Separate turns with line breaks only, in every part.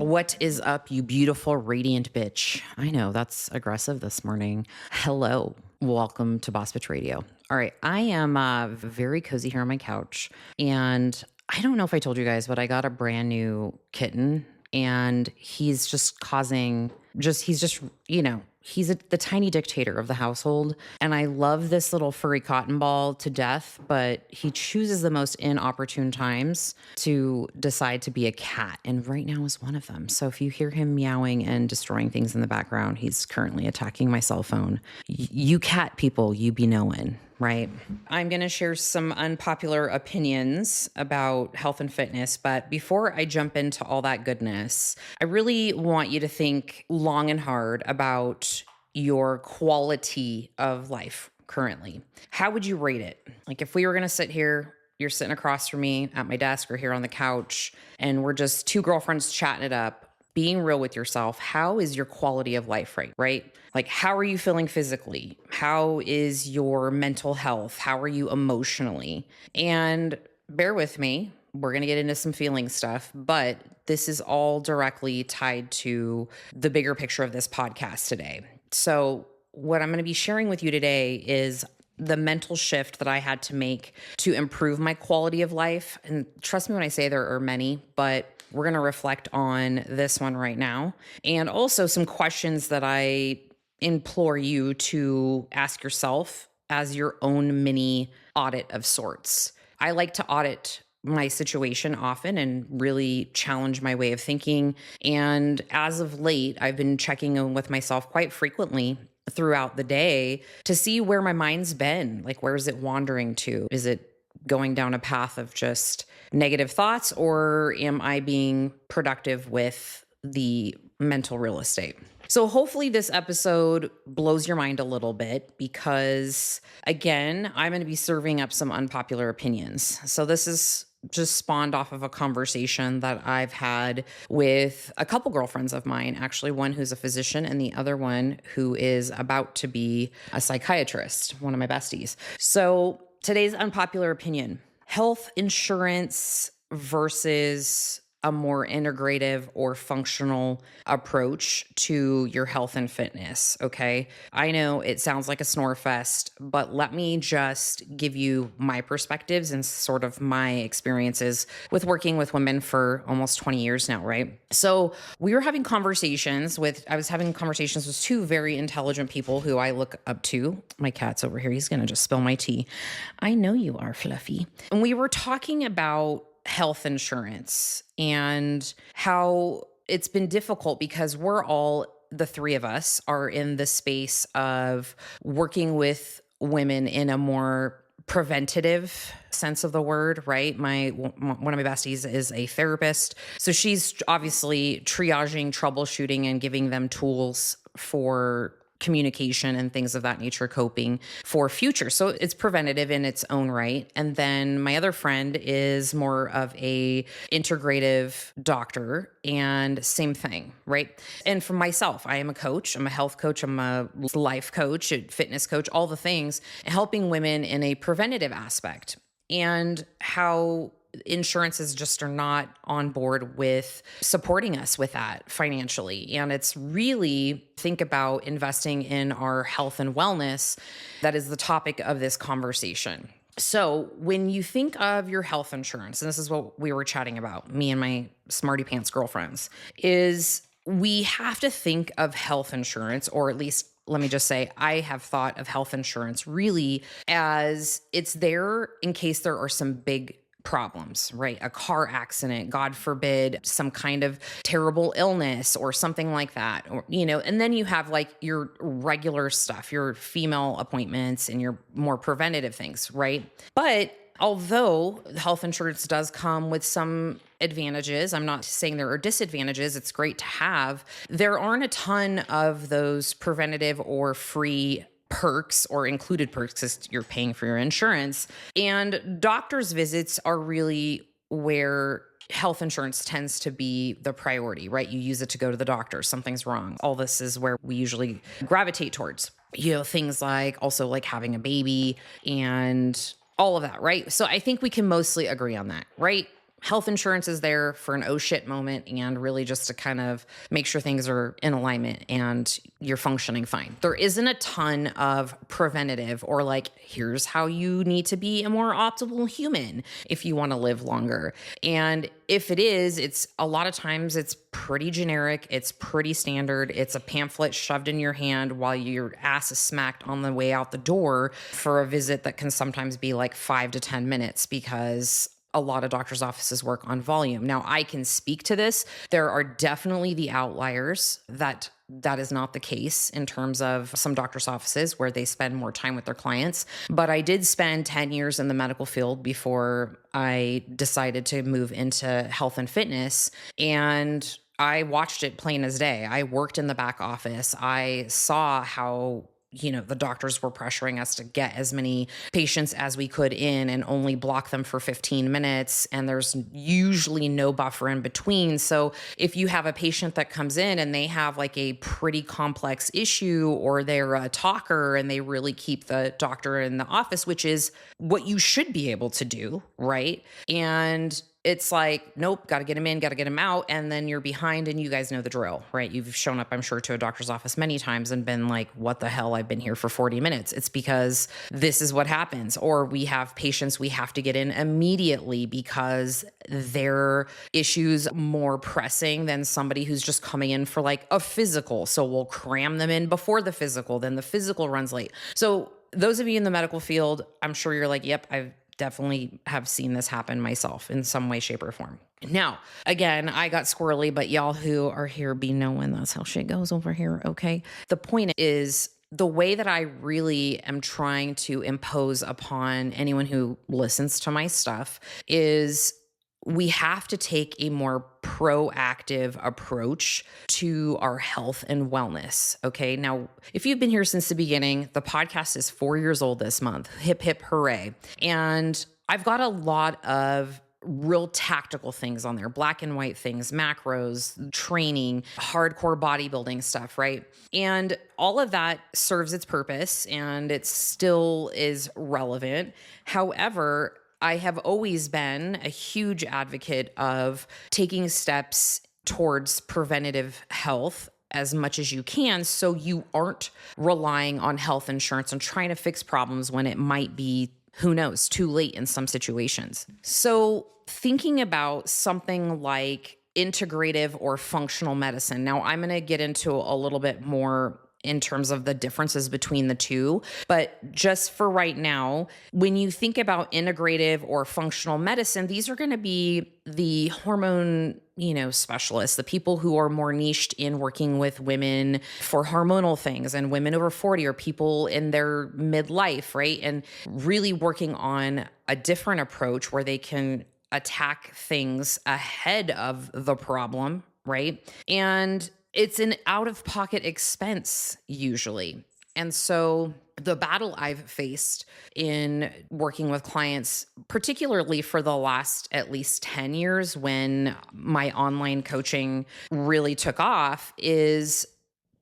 What is up, you beautiful, radiant bitch? I know that's aggressive this morning. Hello. Welcome to Boss Bitch Radio. All right. I am very cozy here on my couch. And I don't know if I told you guys, but I got a brand new kitten. And he's just he's the tiny dictator of the household. And I love this little furry cotton ball to death, but he chooses the most inopportune times to decide to be a cat. And right now is one of them. So if you hear him meowing and destroying things in the background, he's currently attacking my cell phone. You cat people, you be knowing. Right. I'm going to share some unpopular opinions about health and fitness. But before I jump into all that goodness, I really want you to think long and hard about your quality of life currently. How would you rate it? Like if we were going to sit here, you're sitting across from me at my desk or here on the couch, and we're just two girlfriends chatting it up. Being real with yourself, how is your quality of life right? Like, how are you feeling physically? How is your mental health? How are you emotionally? And bear with me, we're going to get into some feeling stuff, but this is all directly tied to the bigger picture of this podcast today. So what I'm going to be sharing with you today is the mental shift that I had to make to improve my quality of life. And trust me when I say there are many, but we're going to reflect on this one right now. And also some questions that I implore you to ask yourself as your own mini audit of sorts. I like to audit my situation often and really challenge my way of thinking. And as of late, I've been checking in with myself quite frequently throughout the day to see where my mind's been. Like, where is it wandering to? Is it going down a path of just negative thoughts, or am I being productive with the mental real estate? So hopefully this episode blows your mind a little bit because, again, I'm going to be serving up some unpopular opinions. So this is just spawned off of a conversation that I've had with a couple girlfriends of mine, actually one who's a physician and the other one who is about to be a psychiatrist, one of my besties. So today's unpopular opinion: health insurance versus a more integrative or functional approach to your health and fitness. Okay. I know it sounds like a snore fest, but let me just give you my perspectives and sort of my experiences with working with women for almost 20 years now. Right. So I was having conversations with two very intelligent people who I look up to. My cat's over here. He's going to just spill my tea. I know you are, Fluffy. And we were talking about health insurance and how it's been difficult because the three of us are in the space of working with women in a more preventative sense of the word, right? One of my besties is a therapist. So she's obviously triaging, troubleshooting, and giving them tools for communication and things of that nature, coping for future. So it's preventative in its own right. And then my other friend is more of a integrative doctor, and same thing, right? And for myself, I am a coach. I'm a health coach. I'm a life coach, a fitness coach, all the things, helping women in a preventative aspect. And how insurances just are not on board with supporting us with that financially. And it's really think about investing in our health and wellness. That is the topic of this conversation. So when you think of your health insurance, and this is what we were chatting about, me and my smarty pants girlfriends, is we have to think of health insurance, or at least let me just say, I have thought of health insurance really as it's there in case there are some big problems, right? A car accident, God forbid, some kind of terrible illness or something like that, or, and then you have like your regular stuff, your female appointments and your more preventative things, right? But although health insurance does come with some advantages, I'm not saying there are disadvantages, it's great to have, there aren't a ton of those preventative or free perks or included perks because you're paying for your insurance. And doctor's visits are really where health insurance tends to be the priority, right? You use it to go to the doctor. Something's wrong. All this is where we usually gravitate towards, things like also like having a baby and all of that, right? So I think we can mostly agree on that, right? health insurance is there for an oh shit moment and really just to kind of make sure things are in alignment and you're functioning fine. There isn't a ton of preventative or like, here's how you need to be a more optimal human if you want to live longer. And if it is, it's a lot of times it's pretty generic. It's pretty standard. It's a pamphlet shoved in your hand while your ass is smacked on the way out the door for a visit that can sometimes be like 5 to 10 minutes because a lot of doctors' offices work on volume. Now, I can speak to this. There are definitely the outliers that is not the case in terms of some doctors' offices where they spend more time with their clients. But I did spend 10 years in the medical field before I decided to move into health and fitness. And I watched it plain as day. I worked in the back office. I saw how the doctors were pressuring us to get as many patients as we could in and only block them for 15 minutes. And there's usually no buffer in between. So if you have a patient that comes in and they have like a pretty complex issue or they're a talker and they really keep the doctor in the office, which is what you should be able to do, right? And it's like, nope, got to get him in, got to get him out. And then you're behind and you guys know the drill, right? You've shown up, I'm sure, to a doctor's office many times and been like, what the hell? I've been here for 40 minutes. It's because this is what happens. Or we have patients we have to get in immediately because their issue's more pressing than somebody who's just coming in for like a physical. So we'll cram them in before the physical, then the physical runs late. So those of you in the medical field, I'm sure you're like, yep, I've definitely have seen this happen myself in some way, shape, or form. Now, again, I got squirrely, but y'all who are here be knowing that's how shit goes over here, okay? The point is, the way that I really am trying to impose upon anyone who listens to my stuff is we have to take a more proactive approach to our health and wellness. Okay. Now, if you've been here since the beginning, the podcast is 4 years old this month. Hip, hip, hooray. And I've got a lot of real tactical things on there, black and white things, macros, training, hardcore bodybuilding stuff, right? And all of that serves its purpose and it still is relevant. However, I have always been a huge advocate of taking steps towards preventative health as much as you can so you aren't relying on health insurance and trying to fix problems when it might be, who knows, too late in some situations. So thinking about something like integrative or functional medicine. Now, I'm going to get into a little bit more in terms of the differences between the two. But just for right now, when you think about integrative or functional medicine, these are going to be the hormone, specialists, the people who are more niched in working with women for hormonal things and women over 40 or people in their midlife, right? And really working on a different approach where they can attack things ahead of the problem, right? And it's an out-of-pocket expense usually. And so the battle I've faced in working with clients, particularly for the last at least 10 years when my online coaching really took off, is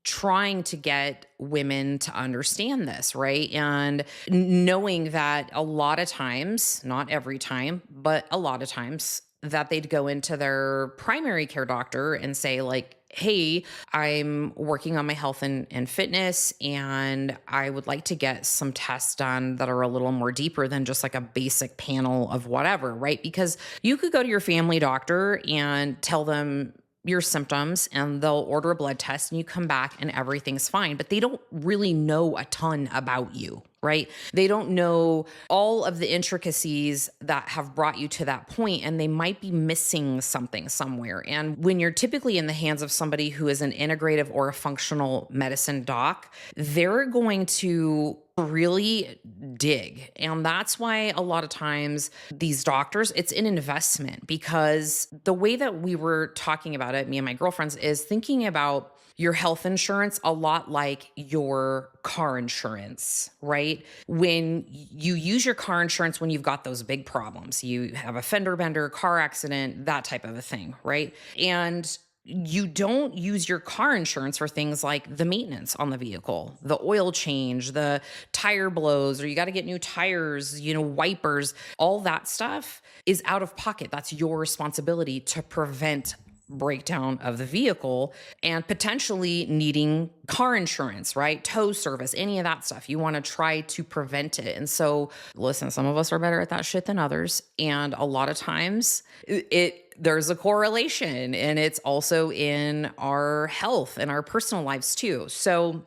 trying to get women to understand this, right? And knowing that a lot of times, not every time, but a lot of times, that they'd go into their primary care doctor and say like, hey, I'm working on my health and fitness, and I would like to get some tests done that are a little more deeper than just like a basic panel of whatever, right? Because you could go to your family doctor and tell them your symptoms and they'll order a blood test and you come back and everything's fine, but they don't really know a ton about you, right? They don't know all of the intricacies that have brought you to that point, and they might be missing something somewhere. And when you're typically in the hands of somebody who is an integrative or a functional medicine doc, they're going to really dig. And that's why a lot of times these doctors, it's an investment, because the way that we were talking about it, me and my girlfriends, is thinking about your health insurance a lot like your car insurance, right? When you use your car insurance when you've got those big problems, you have a fender bender, car accident, that type of a thing, right? And you don't use your car insurance for things like the maintenance on the vehicle, the oil change, the tire blows, or you got to get new tires, wipers, all that stuff is out of pocket. That's your responsibility to prevent breakdown of the vehicle and potentially needing car insurance, right? Tow service, any of that stuff. You want to try to prevent it. And so, listen, some of us are better at that shit than others. And a lot of times there's a correlation, and it's also in our health and our personal lives too. So,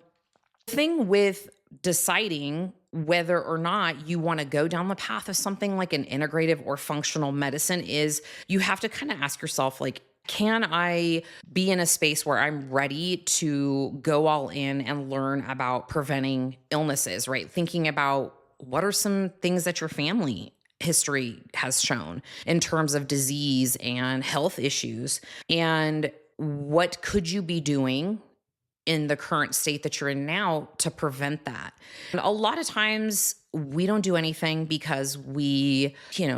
the thing with deciding whether or not you want to go down the path of something like an integrative or functional medicine is you have to kind of ask yourself, like, can I be in a space where I'm ready to go all in and learn about preventing illnesses, right? Thinking about what are some things that your family history has shown in terms of disease and health issues, and what could you be doing in the current state that you're in now to prevent that. And a lot of times we don't do anything because we,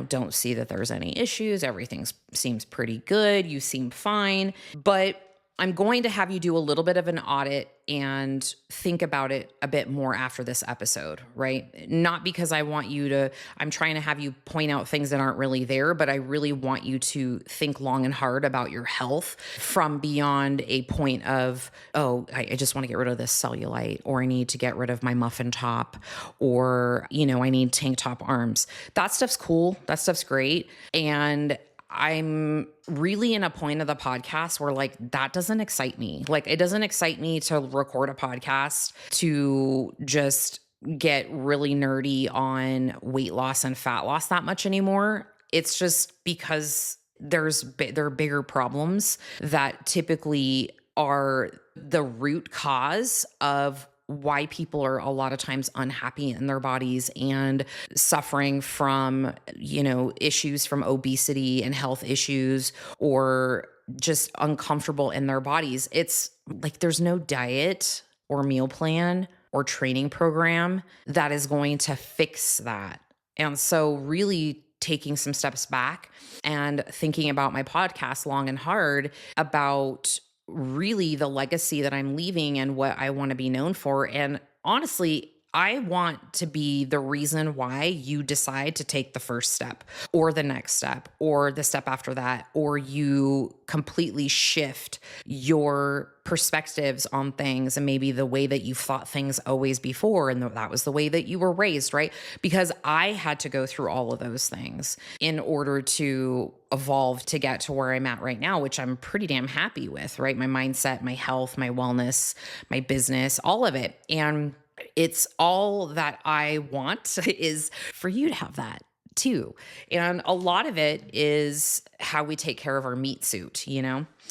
don't see that there's any issues. Everything seems pretty good. You seem fine. But I'm going to have you do a little bit of an audit and think about it a bit more after this episode, right? Not because I'm trying to have you point out things that aren't really there, but I really want you to think long and hard about your health from beyond a point of, I just want to get rid of this cellulite, or I need to get rid of my muffin top, or, I need tank top arms. That stuff's cool. That stuff's great. And I'm really in a point of the podcast where that doesn't excite me. It doesn't excite me to record a podcast to just get really nerdy on weight loss and fat loss that much anymore. It's just because there are bigger problems that typically are the root cause of why people are a lot of times unhappy in their bodies and suffering from, issues from obesity and health issues, or just uncomfortable in their bodies. It's there's no diet or meal plan or training program that is going to fix that. And so really taking some steps back and thinking about my podcast long and hard about really the legacy that I'm leaving and what I want to be known for. And honestly, I want to be the reason why you decide to take the first step or the next step or the step after that, or you completely shift your perspectives on things and maybe the way that you've thought things always before. And that was the way that you were raised, right? Because I had to go through all of those things in order to evolve to get to where I'm at right now, which I'm pretty damn happy with, right? My mindset, my health, my wellness, my business, all of it. And it's all that I want is for you to have that too. And a lot of it is how we take care of our meat suit,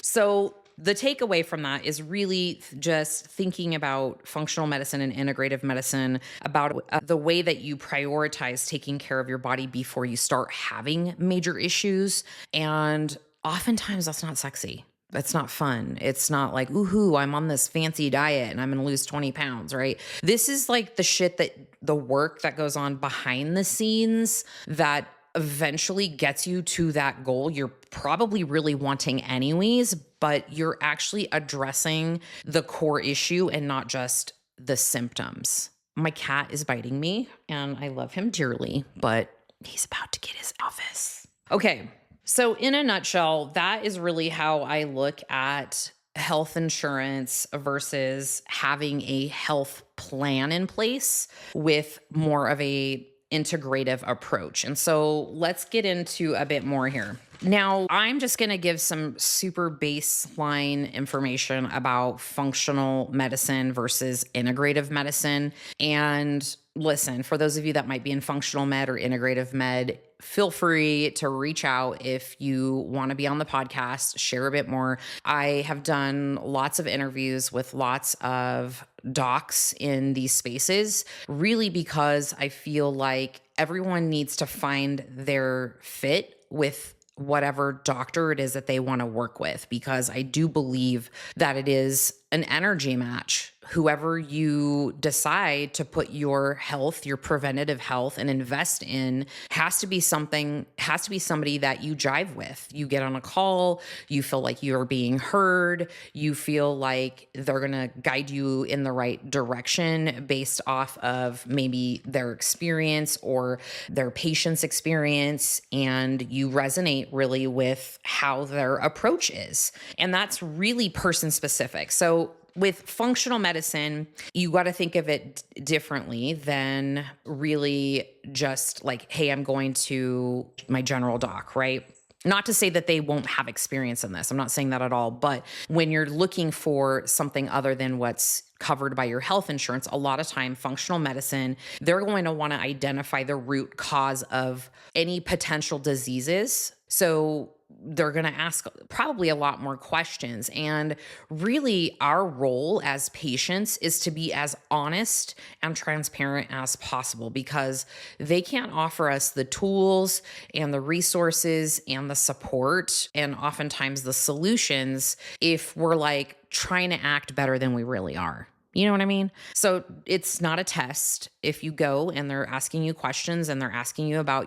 So the takeaway from that is really just thinking about functional medicine and integrative medicine, about the way that you prioritize taking care of your body before you start having major issues. And oftentimes that's not sexy. It's not fun. It's not like, ooh, I'm on this fancy diet and I'm going to lose 20 pounds, right? This is the work that goes on behind the scenes that eventually gets you to that goal you're probably really wanting anyways, but you're actually addressing the core issue and not just the symptoms. My cat is biting me and I love him dearly, but he's about to get his office. Okay. So in a nutshell, that is really how I look at health insurance versus having a health plan in place with more of a integrative approach. And so let's get into a bit more here. Now, I'm just going to give some super baseline information about functional medicine versus integrative medicine. And listen, for those of you that might be in functional med or integrative med, feel free to reach out if you want to be on the podcast, share a bit more. I have done lots of interviews with lots of docs in these spaces, really because I feel like everyone needs to find their fit with whatever doctor it is that they want to work with, because I do believe that it is an energy match whoever you decide to put your health, your preventative health and invest in has to be somebody that you jive with. You get on a call, you feel like you're being heard, you feel like they're going to guide you in the right direction based off of maybe their experience or their patient's experience, and you resonate really with how their approach is. And that's really person specific. So with functional medicine, you got to think of it differently than really just like, hey, I'm going to my general doc, right? Not to say that they won't have experience in this. I'm not saying that at all. But when you're looking for something other than what's covered by your health insurance, a lot of time functional medicine, they're going to want to identify the root cause of any potential diseases. So they're going to ask probably a lot more questions. And really, our role as patients is to be as honest and transparent as possible, because they can't offer us the tools and the resources and the support and oftentimes the solutions if we're like trying to act better than we really are. You know what I mean? So it's not a test. If you go and they're asking you questions and they're asking you about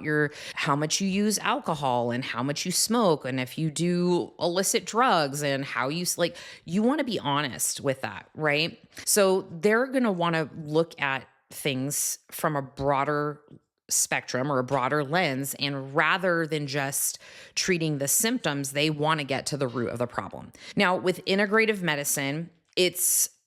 how much you use alcohol and how much you smoke and if you do illicit drugs and how you want to be honest with that, right? So they're going to want to look at things from a broader spectrum or a broader lens, and rather than just treating the symptoms, they want to get to the root of the problem. Now, with integrative medicine,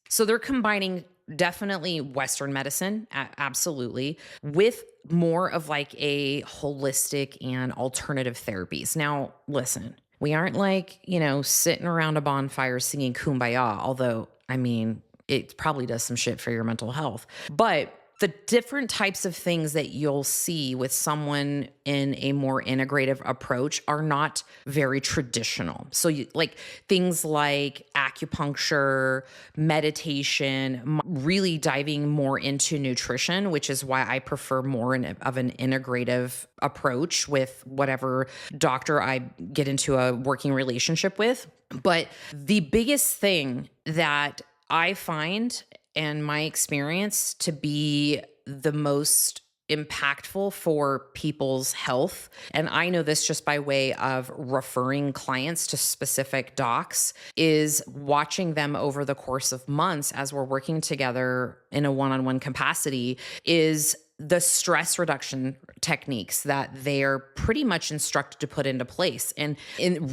so they're combining definitely Western medicine, absolutely, with more of like a holistic and alternative therapies. Now, listen, we aren't like, sitting around a bonfire singing Kumbaya, although, I mean, it probably does some shit for your mental health. But the different types of things that you'll see with someone in a more integrative approach are not very traditional. So like things like acupuncture, meditation, really diving more into nutrition, which is why I prefer more of an integrative approach with whatever doctor I get into a working relationship with. But the biggest thing that I find and my experience to be the most impactful for people's health, and I know this just by way of referring clients to specific docs, is watching them over the course of months as we're working together in a one-on-one capacity, is the stress reduction techniques that they're pretty much instructed to put into place. And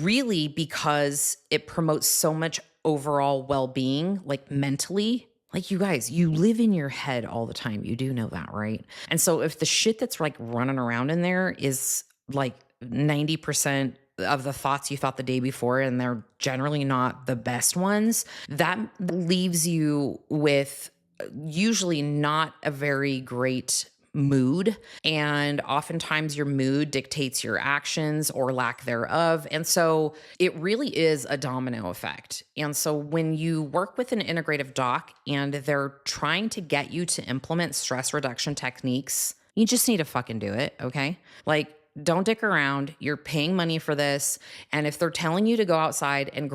really because it promotes so much overall well-being, like mentally. Like, you guys, you live in your head all the time. You do know that, right? And so if the shit that's like running around in there is like 90% of the thoughts you thought the day before, and they're generally not the best ones, that leaves you with usually not a very great mood. And oftentimes your mood dictates your actions or lack thereof. And so it really is a domino effect. And so when you work with an integrative doc and they're trying to get you to implement stress reduction techniques, you just need to fucking do it. Okay. Like, don't dick around. You're paying money for this. And if they're telling you to go outside and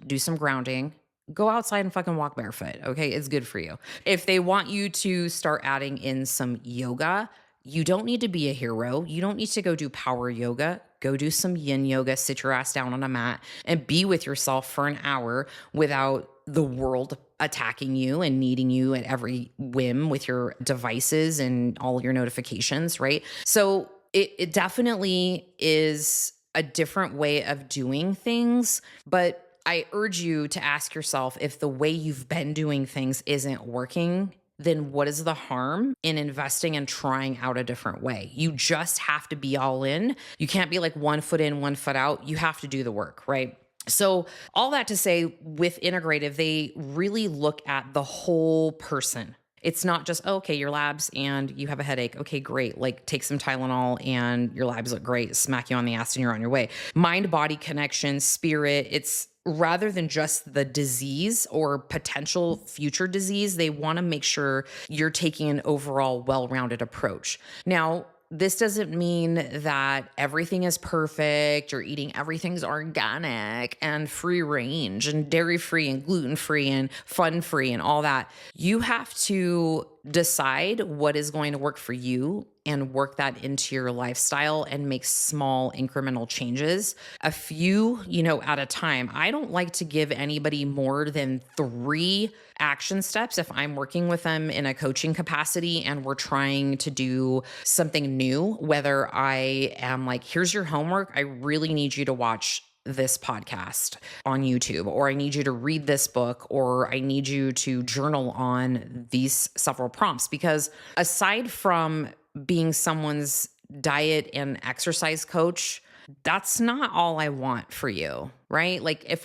do some grounding, go outside and fucking walk barefoot. Okay. It's good for you. If they want you to start adding in some yoga, you don't need to be a hero. You don't need to go do power yoga. Go do some yin yoga, sit your ass down on a mat and be with yourself for an hour without the world attacking you and needing you at every whim with your devices and all your notifications, right? So it definitely is a different way of doing things, but I urge you to ask yourself, if the way you've been doing things isn't working, then what is the harm in investing and trying out a different way? You just have to be all in. You can't be like 1 foot in, 1 foot out. You have to do the work, right? So all that to say, with integrative, they really look at the whole person. It's not just, okay, your labs and you have a headache. Okay, great. Like, take some Tylenol and your labs look great. Smack you on the ass and you're on your way. Mind, body connection, spirit. It's rather than just the disease or potential future disease, they want to make sure you're taking an overall well-rounded approach. Now, this doesn't mean that everything is perfect or eating everything's organic and free range and dairy free and gluten free and fun free and all that. You have to decide what is going to work for you and work that into your lifestyle and make small incremental changes, a few, at a time. I don't like to give anybody more than 3 action steps if I'm working with them in a coaching capacity and we're trying to do something new, whether I am like, here's your homework. I really need you to watch this podcast on YouTube, or I need you to read this book, or I need you to journal on these several prompts. Because aside from being someone's diet and exercise coach, that's not all I want for you, right? Like if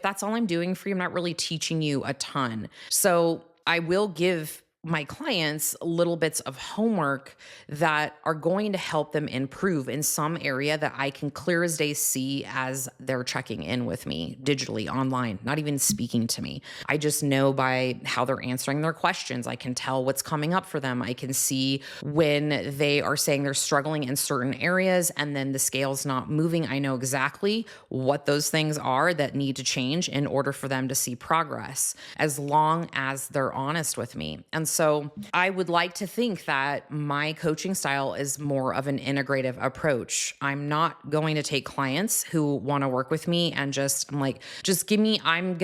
that's all I'm doing for you, I'm not really teaching you a ton. So I will give my clients little bits of homework that are going to help them improve in some area that I can clear as day see as they're checking in with me digitally online, not even speaking to me. I just know by how they're answering their questions. I can tell what's coming up for them. I can see when they are saying they're struggling in certain areas and then the scale's not moving. I know exactly what those things are that need to change in order for them to see progress, as long as they're honest with me. And so I would like to think that my coaching style is more of an integrative approach. I'm not going to take clients who want to work with me and I'm just give me, I'm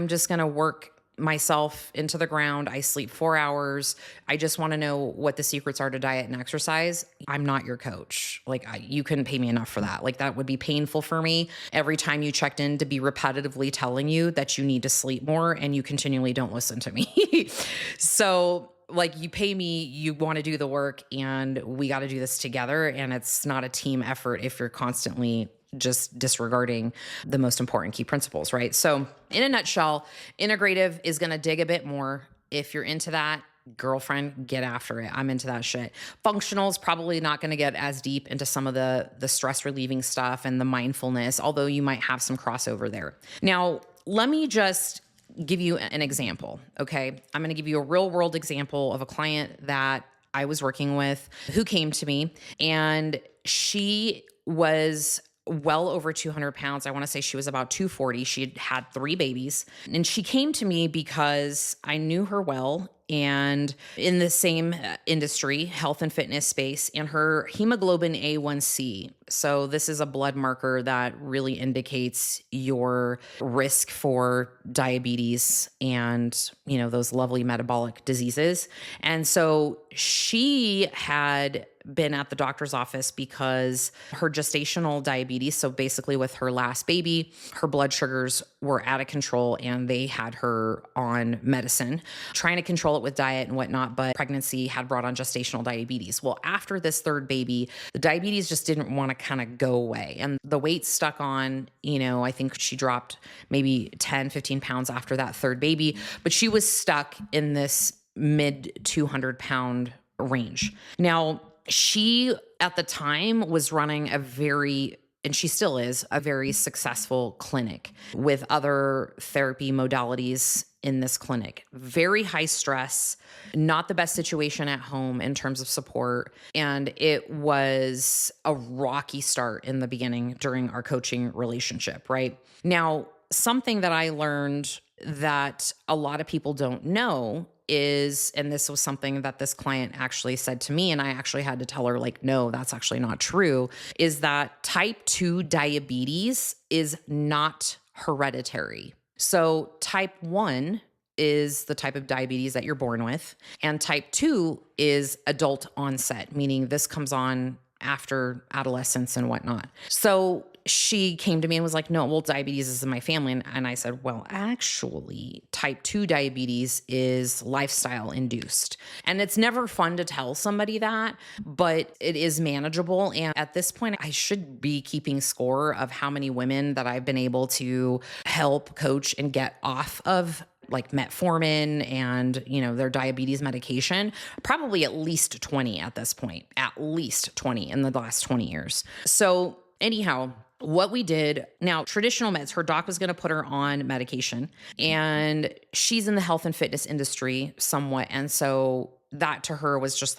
just going to work myself into the ground. I sleep 4 hours. I just want to know what the secrets are to diet and exercise. I'm not your coach. You couldn't pay me enough for that. That would be painful for me every time you checked in to be repetitively telling you that you need to sleep more and you continually don't listen to me. So you pay me, you want to do the work, and we got to do this together. And it's not a team effort if you're constantly just disregarding the most important key principles, right? So in a nutshell, integrative is going to dig a bit more. If you're into that, girlfriend, get after it. I'm into that shit. Functional is probably not going to get as deep into some of the stress relieving stuff and the mindfulness, although you might have some crossover there. Now, let me just give you an example, okay? I'm going to give you a real world example of a client that I was working with who came to me, and she was well over 200 pounds. I want to say she was about 240. She had 3 babies. And she came to me because I knew her well and in the same industry, health and fitness space, and her hemoglobin A1C. So this is a blood marker that really indicates your risk for diabetes and, those lovely metabolic diseases. And so she had been at the doctor's office because her gestational diabetes, so basically with her last baby, her blood sugars were out of control and they had her on medicine, trying to control it with diet and whatnot, but pregnancy had brought on gestational diabetes. Well, after this 3rd baby, the diabetes just didn't want to kind of go away. And the weight stuck on, I think she dropped maybe 10, 15 pounds after that 3rd baby, but she was stuck in this mid 200 pound range. Now, she at the time was running and she still is, a very successful clinic with other therapy modalities in this clinic. Very high stress, not the best situation at home in terms of support. And it was a rocky start in the beginning during our coaching relationship, right? Now, something that I learned that a lot of people don't know is, and this was something that this client actually said to me, and I actually had to tell her, no, that's actually not true, is that type 2 diabetes is not hereditary. So type 1 is the type of diabetes that you're born with, and type 2 is adult onset, meaning this comes on after adolescence and whatnot. So she came to me and was like, no, well, diabetes is in my family. And I said, well, actually, type 2 diabetes is lifestyle induced. And it's never fun to tell somebody that, but it is manageable. And at this point, I should be keeping score of how many women that I've been able to help coach and get off of metformin and, their diabetes medication, probably at least 20 at this point, at least 20 in the last 20 years. So anyhow, what we did now, traditional meds, her doc was going to put her on medication, and she's in the health and fitness industry somewhat. And so that to her was just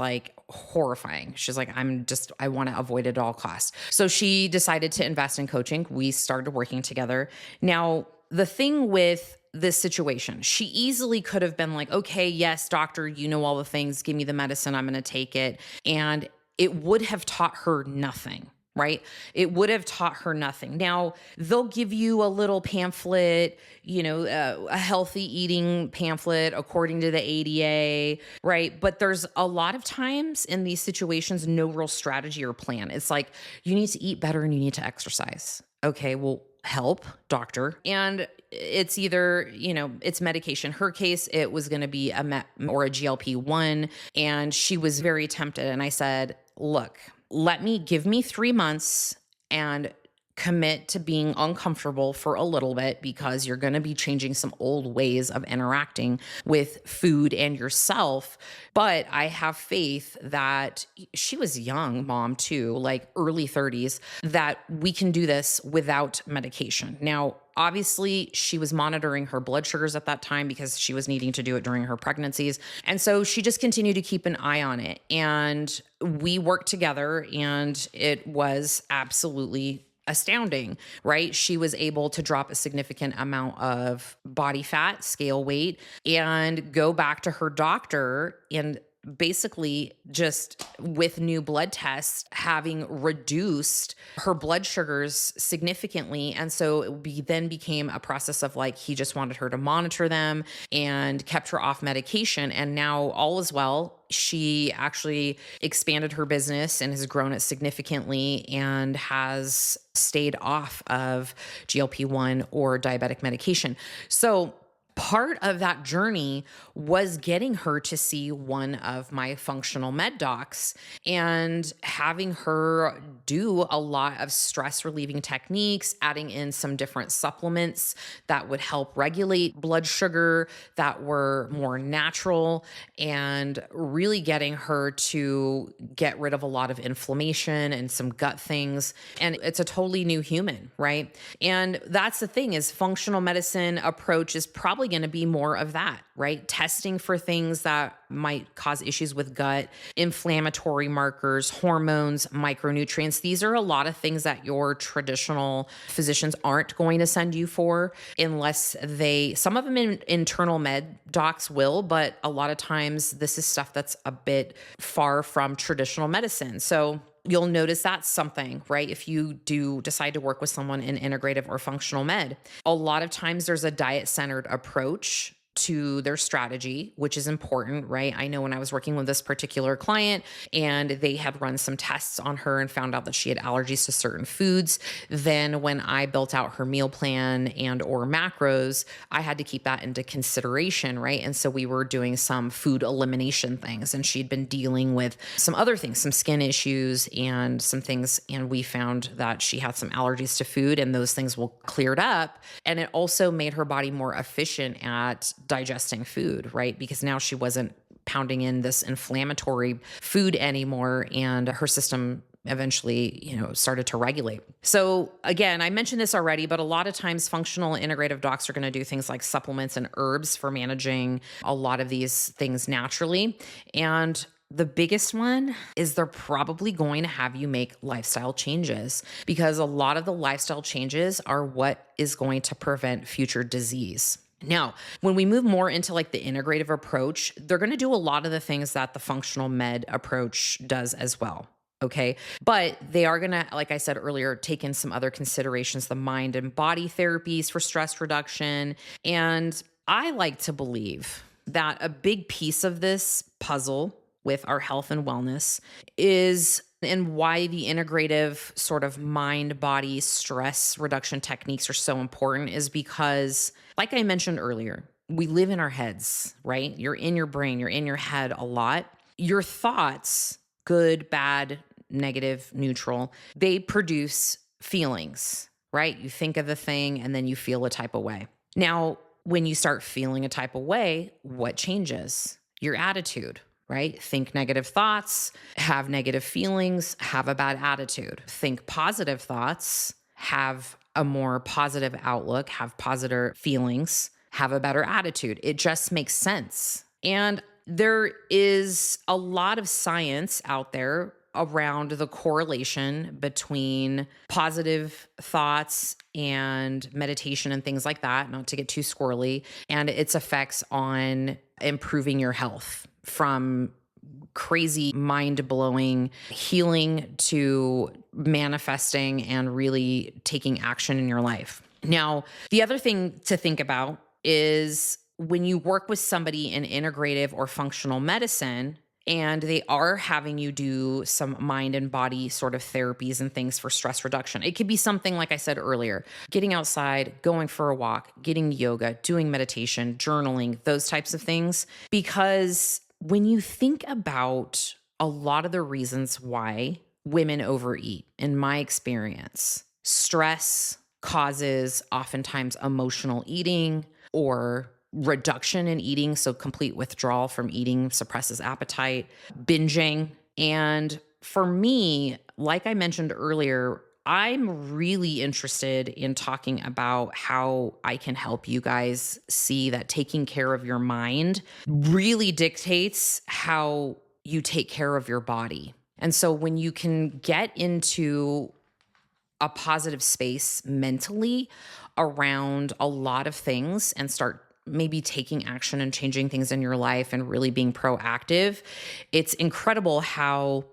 horrifying. She's like, I want to avoid it at all costs. So she decided to invest in coaching. We started working together. Now, the thing with this situation, she easily could have been like, okay, yes, doctor, you know all the things, give me the medicine, I'm going to take it. And it would have taught her nothing. Right? It would have taught her nothing. Now, they'll give you a little pamphlet, a healthy eating pamphlet according to the ADA, right? But there's a lot of times in these situations, no real strategy or plan. It's like, you need to eat better and you need to exercise. Okay, well, help, doctor. And it's either, it's medication. Her case, it was going to be or a GLP-1, and she was very tempted. And I said, look, give me 3 months and commit to being uncomfortable for a little bit, because you're going to be changing some old ways of interacting with food and yourself. But I have faith that she was young, mom too, like early 30s, that we can do this without medication. Now, obviously, she was monitoring her blood sugars at that time because she was needing to do it during her pregnancies. And so she just continued to keep an eye on it. And we worked together, and it was absolutely astounding, right? She was able to drop a significant amount of body fat, scale weight, and go back to her doctor, and basically just with new blood tests having reduced her blood sugars significantly. And so then became a process of like, he just wanted her to monitor them and kept her off medication. And now all is well. She actually expanded her business and has grown it significantly and has stayed off of GLP-1 or diabetic medication. So part of that journey was getting her to see one of my functional med docs and having her do a lot of stress relieving techniques, adding in some different supplements that would help regulate blood sugar that were more natural, and really getting her to get rid of a lot of inflammation and some gut things. And it's a totally new human, right? And that's the thing, is functional medicine approach is probably going to be more of that, right? Testing for things that might cause issues with gut, inflammatory markers, hormones, micronutrients. These are a lot of things that your traditional physicians aren't going to send you for unless some of them in internal med docs will, but a lot of times this is stuff that's a bit far from traditional medicine. So you'll notice that's something, right? If you do decide to work with someone in integrative or functional med, a lot of times there's a diet-centered approach to their strategy, which is important, right? I know when I was working with this particular client and they had run some tests on her and found out that she had allergies to certain foods, then when I built out her meal plan and or macros, I had to keep that into consideration, right? And so we were doing some food elimination things, and she'd been dealing with some other things, some skin issues and some things, and we found that she had some allergies to food, and those things will cleared up. And it also made her body more efficient at digesting food, right? Because now she wasn't pounding in this inflammatory food anymore, and her system eventually, started to regulate. So again, I mentioned this already, but a lot of times functional integrative docs are going to do things like supplements and herbs for managing a lot of these things naturally. And the biggest one is they're probably going to have you make lifestyle changes, because a lot of the lifestyle changes are what is going to prevent future disease. Now, when we move more into like the integrative approach, they're going to do a lot of the things that the functional med approach does as well. Okay. But they are going to, like I said earlier, take in some other considerations, the mind and body therapies for stress reduction. And I like to believe that a big piece of this puzzle with our health and wellness is, and why the integrative sort of mind body stress reduction techniques are so important, is because, like I mentioned earlier, we live in our heads, right? You're in your brain, you're in your head a lot. Your thoughts, good, bad, negative, neutral, they produce feelings, right? You think of the thing and then you feel a type of way. Now, when you start feeling a type of way, what changes? Your attitude, right? Think negative thoughts, have negative feelings, have a bad attitude. Think positive thoughts, have a more positive outlook, have positive feelings, have a better attitude. It just makes sense. And There is a lot of science out there around the correlation between positive thoughts and meditation and things like that, not to get too squirrely, and its effects on improving your health, from crazy mind blowing healing to manifesting and really taking action in your life. Now, the other thing to think about is when you work with somebody in integrative or functional medicine, and they are having you do some mind and body sort of therapies and things for stress reduction. It could be something, like I said earlier, getting outside, going for a walk, getting yoga, doing meditation, journaling, those types of things. Because when you think about a lot of the reasons why women overeat, in my experience, stress causes oftentimes emotional eating or reduction in eating. So complete withdrawal from eating suppresses appetite, binging. And for me, like I mentioned earlier, I'm really interested in talking about how I can help you guys see that taking care of your mind really dictates how you take care of your body. And so when you can get into a positive space mentally around a lot of things and start maybe taking action and changing things in your life and really being proactive, it's incredible how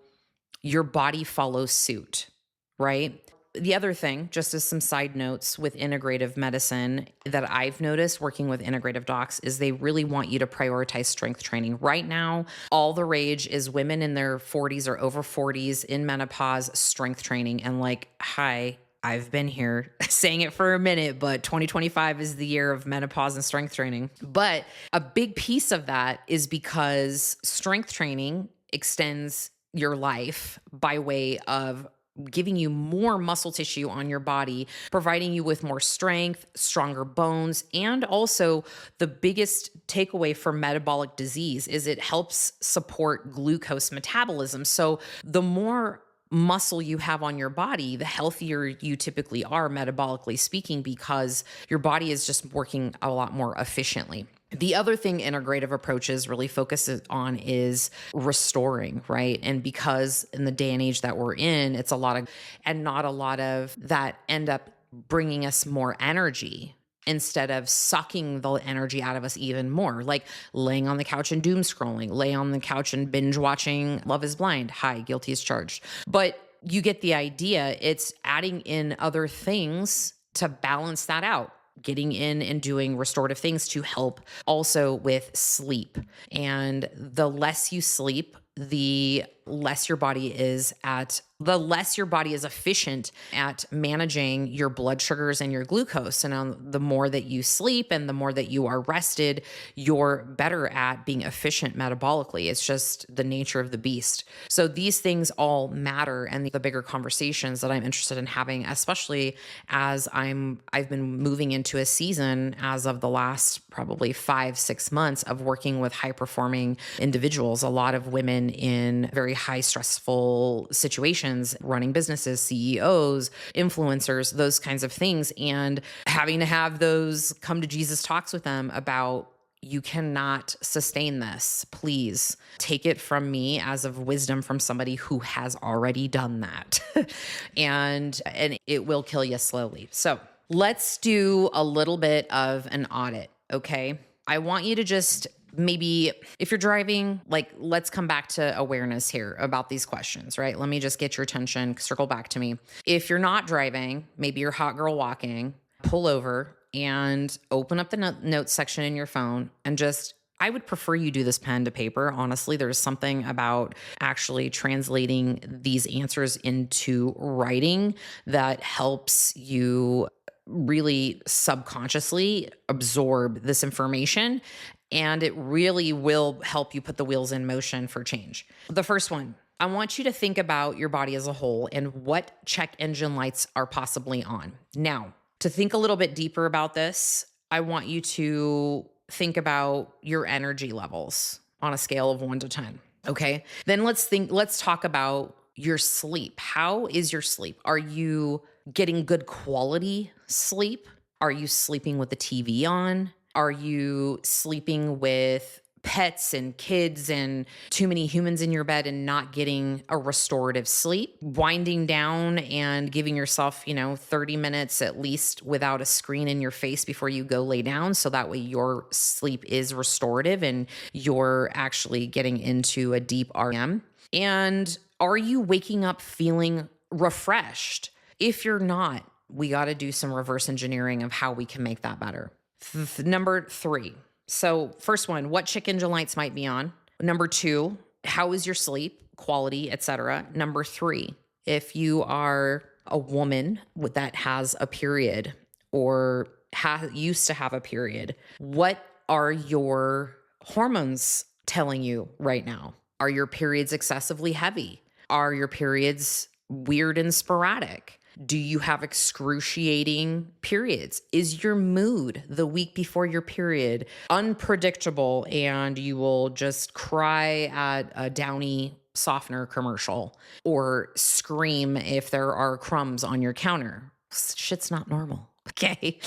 your body follows suit, right? The other thing, just as some side notes with integrative medicine that I've noticed working with integrative docs, is they really want you to prioritize strength training. Right now, all the rage is women in their 40s or over 40s in menopause strength training. And like, hi, I've been here saying it for a minute, but 2025 is the year of menopause and strength training. But a big piece of that is because strength training extends your life by way of giving you more muscle tissue on your body, providing you with more strength, stronger bones, and also the biggest takeaway for metabolic disease is it helps support glucose metabolism. So the more muscle you have on your body, the healthier you typically are metabolically speaking, because your body is just working a lot more efficiently. The other thing integrative approaches really focuses on is restoring, right? And because in the day and age that we're in, it's a lot of, and not a lot of that end up bringing us more energy instead of sucking the energy out of us even more, like laying on the couch and doom scrolling, lay on the couch and binge watching Love is Blind. Hi, guilty as charged. But you get the idea. It's adding in other things to balance that out, getting in and doing restorative things to help also with sleep. And the less you sleep, the less your body is efficient at managing your blood sugars and your glucose. And the more that you sleep and the more that you are rested, you're better at being efficient metabolically. It's just the nature of the beast. So these things all matter. And the bigger conversations that I'm interested in having, especially as I've been moving into a season as of the last probably 5-6 months of working with high performing individuals, a lot of women in very high stressful situations, running businesses, CEOs, influencers, those kinds of things, and having to have those come to Jesus talks with them about, you cannot sustain this. Please take it from me as of wisdom from somebody who has already done that. and it will kill you slowly. So let's do a little bit of an audit. Okay. I want you to just maybe, if you're driving, like, let's come back to awareness here about these questions, right? Let me just get your attention, circle back to me. If you're not driving, maybe you're hot girl walking, pull over and open up the notes section in your phone and just, I would prefer you do this pen to paper. Honestly, there's something about actually translating these answers into writing that helps you really subconsciously absorb this information. And it really will help you put the wheels in motion for change. The first one, I want you to think about your body as a whole and what check engine lights are possibly on. Now, to think a little bit deeper about this, I want you to think about your energy levels on a scale of 1 to 10. Okay. Then let's talk about your sleep. How is your sleep? Are you getting good quality sleep? Are you sleeping with the TV on? Are you sleeping with pets and kids and too many humans in your bed and not getting a restorative sleep, winding down and giving yourself, 30 minutes at least without a screen in your face before you go lay down. So that way your sleep is restorative and you're actually getting into a deep REM. And are you waking up feeling refreshed? If you're not, we got to do some reverse engineering of how we can make that better. Number 3. So first one, what check engine lights might be on. Number 2, how is your sleep quality, etc. Number 3, if you are a woman that has a period or used to have a period, what are your hormones telling you right now? Are your periods excessively heavy? Are your periods weird and sporadic? Do you have excruciating periods? Is your mood the week before your period unpredictable and you will just cry at a Downy softener commercial or scream if there are crumbs on your counter? Shit's not normal. Okay.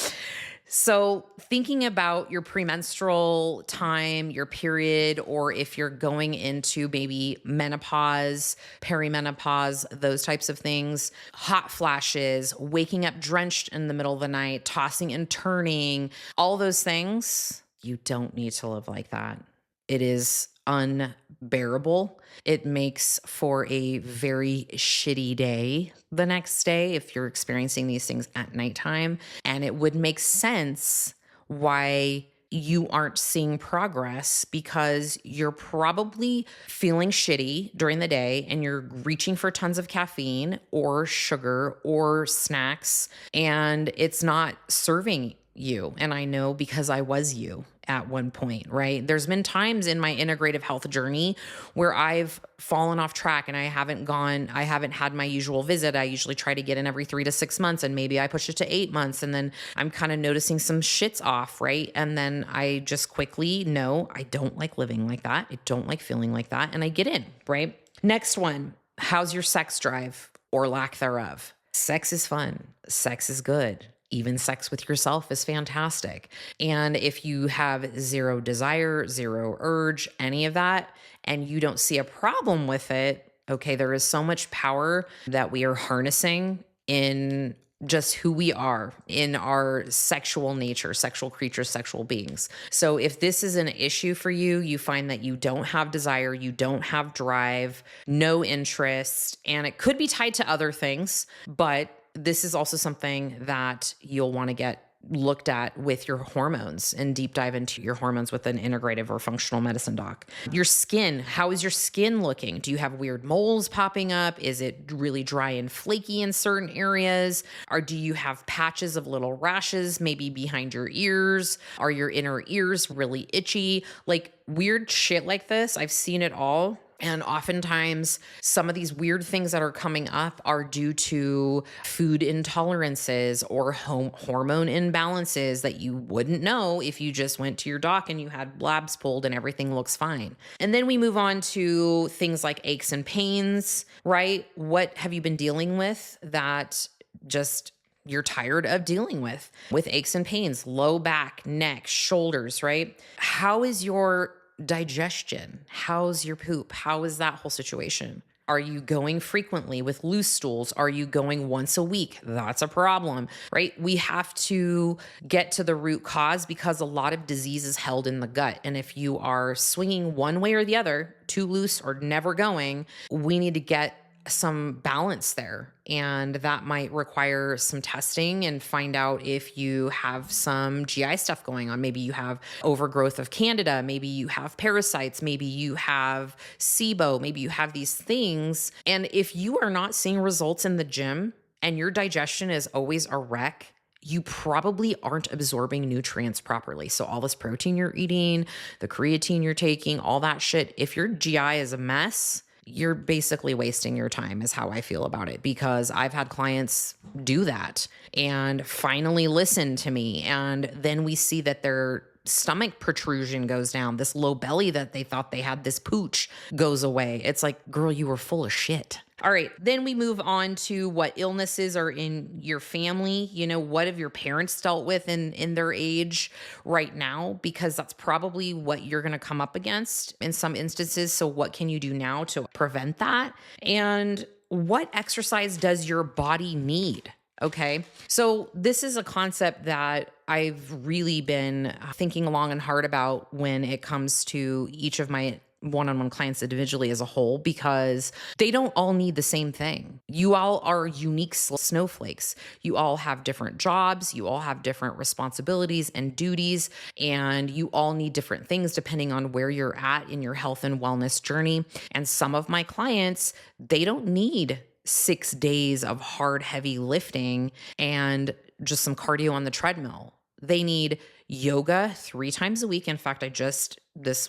So thinking about your premenstrual time, your period, or if you're going into maybe menopause, perimenopause, those types of things, hot flashes, waking up drenched in the middle of the night, tossing and turning, all those things, you don't need to live like that. It is unbearable. It makes for a very shitty day the next day if you're experiencing these things at nighttime. And it would make sense why you aren't seeing progress because you're probably feeling shitty during the day and you're reaching for tons of caffeine or sugar or snacks and it's not serving you. And I know because I was you at one point, right? There's been times in my integrative health journey where I've fallen off track and I haven't had my usual visit. I usually try to get in every 3 to 6 months and maybe I push it to 8 months and then I'm kind of noticing some shit's off, right? And then I just quickly know I don't like living like that. I don't like feeling like that. And I get in, right? Next one, how's your sex drive or lack thereof? Sex is fun. Sex is good. Even sex with yourself is fantastic. And if you have zero desire, zero urge, any of that, and you don't see a problem with it, okay, there is so much power that we are harnessing in just who we are in our sexual nature, sexual creatures, sexual beings. So if this is an issue for you, you find that you don't have desire, you don't have drive, no interest, and it could be tied to other things, but this is also something that you'll want to get looked at with your hormones and deep dive into your hormones with an integrative or functional medicine doc. Your skin, how is your skin looking? Do you have weird moles popping up? Is it really dry and flaky in certain areas? Or do you have patches of little rashes maybe behind your ears? Are your inner ears really itchy? Like weird shit like this. I've seen it all. And oftentimes, some of these weird things that are coming up are due to food intolerances or hormone imbalances that you wouldn't know if you just went to your doc and you had labs pulled and everything looks fine. And then we move on to things like aches and pains, right? What have you been dealing with that just you're tired of dealing with aches and pains, low back, neck, shoulders, right? How is your digestion? How's your poop? How is that whole situation? Are you going frequently with loose stools? Are you going once a week? That's a problem, right? We have to get to the root cause because a lot of disease is held in the gut. And if you are swinging one way or the other, too loose or never going, we need to get some balance there. And that might require some testing and find out if you have some GI stuff going on. Maybe you have overgrowth of candida. Maybe you have parasites. Maybe you have SIBO. Maybe you have these things. And if you are not seeing results in the gym and your digestion is always a wreck, you probably aren't absorbing nutrients properly. So all this protein you're eating, the creatine you're taking, all that shit, if your GI is a mess, you're basically wasting your time is how I feel about it, because I've had clients do that and finally listen to me. And then we see that their stomach protrusion goes down. This low belly that they thought they had, this pooch, goes away. It's like, girl, you were full of shit. All right. Then we move on to what illnesses are in your family. What have your parents dealt with in their age right now? Because that's probably what you're going to come up against in some instances. So what can you do now to prevent that? And what exercise does your body need? Okay. So this is a concept that I've really been thinking long and hard about when it comes to each of my one-on-one clients individually as a whole, because they don't all need the same thing. You all are unique snowflakes. You all have different jobs. You all have different responsibilities and duties, and you all need different things depending on where you're at in your health and wellness journey. And some of my clients, they don't need 6 days of hard, heavy lifting and just some cardio on the treadmill. They need yoga 3 times a week. In fact,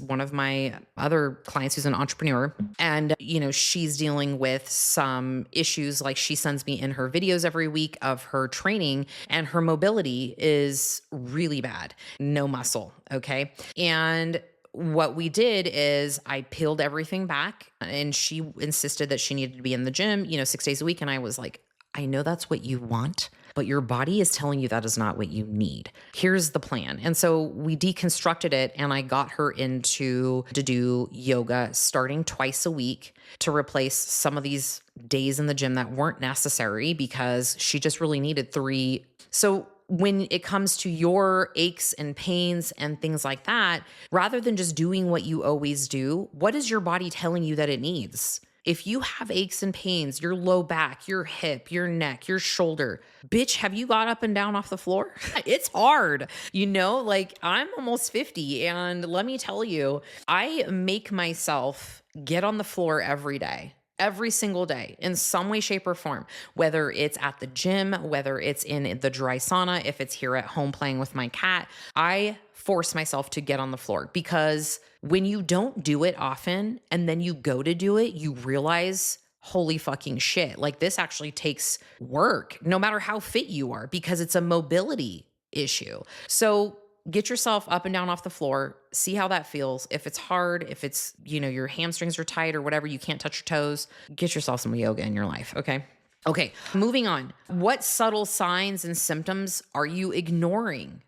one of my other clients who's an entrepreneur, and, she's dealing with some issues. Like, she sends me in her videos every week of her training, and her mobility is really bad. No muscle. Okay. And what we did is I peeled everything back, and she insisted that she needed to be in the gym, 6 days a week. And I was like, I know that's what you want, but your body is telling you that is not what you need. Here's the plan. And so we deconstructed it, and I got her to do yoga starting twice a week to replace some of these days in the gym that weren't necessary, because she just really needed 3. So when it comes to your aches and pains and things like that, rather than just doing what you always do, what is your body telling you that it needs? If you have aches and pains, your low back, your hip, your neck, your shoulder, bitch, have you got up and down off the floor? It's hard. I'm almost 50, and let me tell you, I make myself get on the floor every day. Every single day in some way, shape, or form, whether it's at the gym, whether it's in the dry sauna, if it's here at home playing with my cat, I force myself to get on the floor, because when you don't do it often and then you go to do it, you realize, holy fucking shit, like, this actually takes work, no matter how fit you are, because it's a mobility issue. So get yourself up and down off the floor, see how that feels. If it's hard, if it's, your hamstrings are tight or whatever, you can't touch your toes, get yourself some yoga in your life. Okay. Okay. Moving on. What subtle signs and symptoms are you ignoring?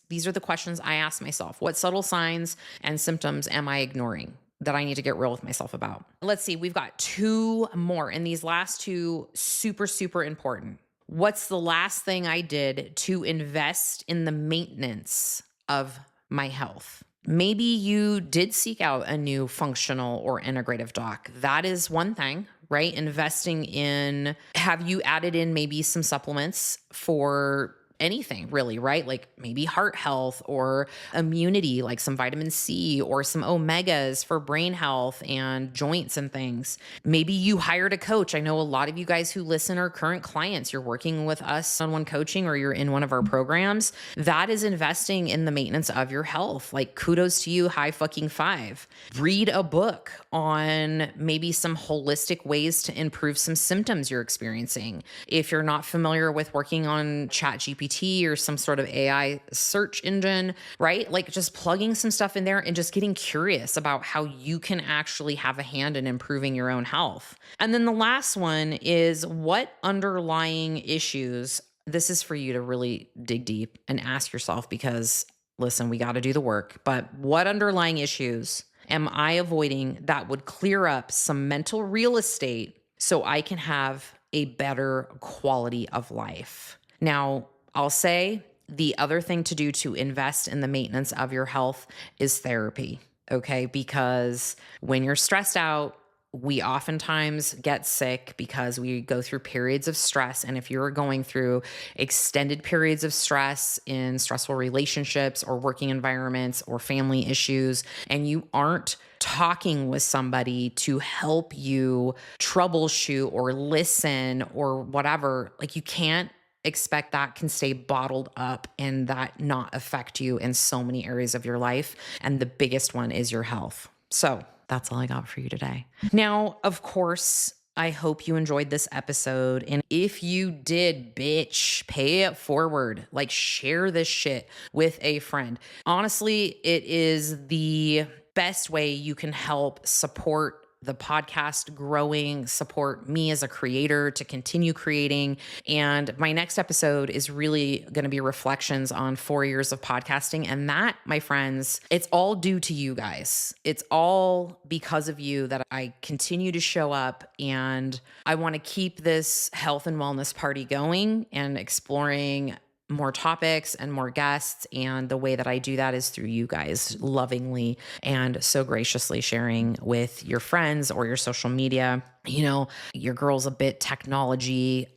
These are the questions I ask myself. What subtle signs and symptoms am I ignoring that I need to get real with myself about? Let's see. We've got 2 more, and these last 2 super, super important. What's the last thing I did to invest in the maintenance of my health? Maybe you did seek out a new functional or integrative doc. That is one thing, right? Investing in, have you added in maybe some supplements for anything really, right? Like maybe heart health or immunity, like some vitamin C or some omegas for brain health and joints and things. Maybe you hired a coach. I know a lot of you guys who listen are current clients. You're working with us on one coaching, or you're in one of our programs. That is investing in the maintenance of your health. Like, kudos to you. High fucking five. Read a book on maybe some holistic ways to improve some symptoms you're experiencing. If you're not familiar with working on ChatGPT or some sort of AI search engine, right? Like, just plugging some stuff in there and just getting curious about how you can actually have a hand in improving your own health. And then the last one is, what underlying issues, this is for you to really dig deep and ask yourself, because listen, we got to do the work, but what underlying issues am I avoiding that would clear up some mental real estate so I can have a better quality of life? Now, I'll say the other thing to do to invest in the maintenance of your health is therapy, okay? Because when you're stressed out, we oftentimes get sick because we go through periods of stress. And if you're going through extended periods of stress in stressful relationships or working environments or family issues, and you aren't talking with somebody to help you troubleshoot or listen or whatever, like, you can't expect that can stay bottled up and that not affect you in so many areas of your life. And the biggest one is your health. So that's all I got for you today. Now, of course, I hope you enjoyed this episode. And if you did, bitch, pay it forward. Like, share this shit with a friend. Honestly, it is the best way you can help support the podcast growing, support me as a creator to continue creating. And my next episode is really going to be reflections on 4 years of podcasting. And that, my friends, it's all due to you guys. It's all because of you that I continue to show up, and I want to keep this health and wellness party going and exploring more topics and more guests. And the way that I do that is through you guys lovingly and so graciously sharing with your friends or your social media. You know, your girl's a bit technology,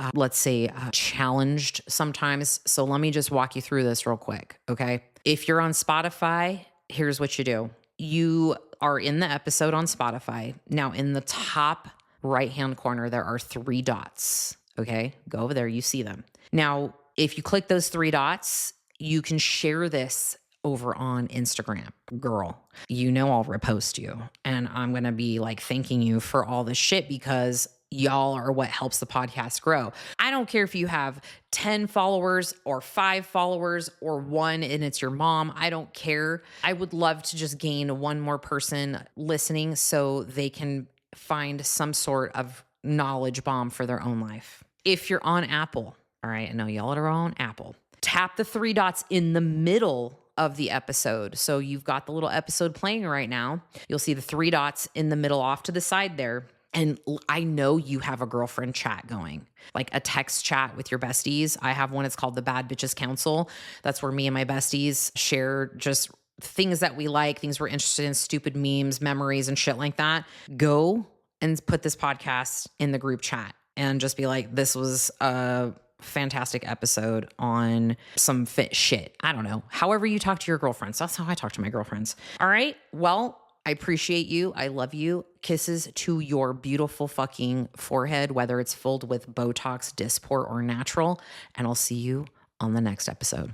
challenged sometimes. So let me just walk you through this real quick. Okay. If you're on Spotify, here's what you do. You are in the episode on Spotify. Now, in the top right-hand corner, there are 3 dots. Okay. Go over there. You see them. Now, if you click those 3 dots, you can share this over on Instagram. Girl, you know I'll repost you. And I'm going to be like thanking you for all this shit, because y'all are what helps the podcast grow. I don't care if you have 10 followers or 5 followers or 1 and it's your mom. I don't care. I would love to just gain 1 more person listening so they can find some sort of knowledge bomb for their own life. If you're on Apple, all right, I know y'all are on Apple. Tap the 3 dots in the middle of the episode. So you've got the little episode playing right now. You'll see the 3 dots in the middle off to the side there. And I know you have a girlfriend chat going, like a text chat with your besties. I have one. It's called the Bad Bitches Council. That's where me and my besties share just things that we like, things we're interested in, stupid memes, memories, and shit like that. Go and put this podcast in the group chat and just be like, this was a fantastic episode on some fit shit. I don't know. However you talk to your girlfriends. That's how I talk to my girlfriends. All right. Well, I appreciate you. I love you. Kisses to your beautiful fucking forehead, whether it's filled with Botox, Dysport, or natural. And I'll see you on the next episode.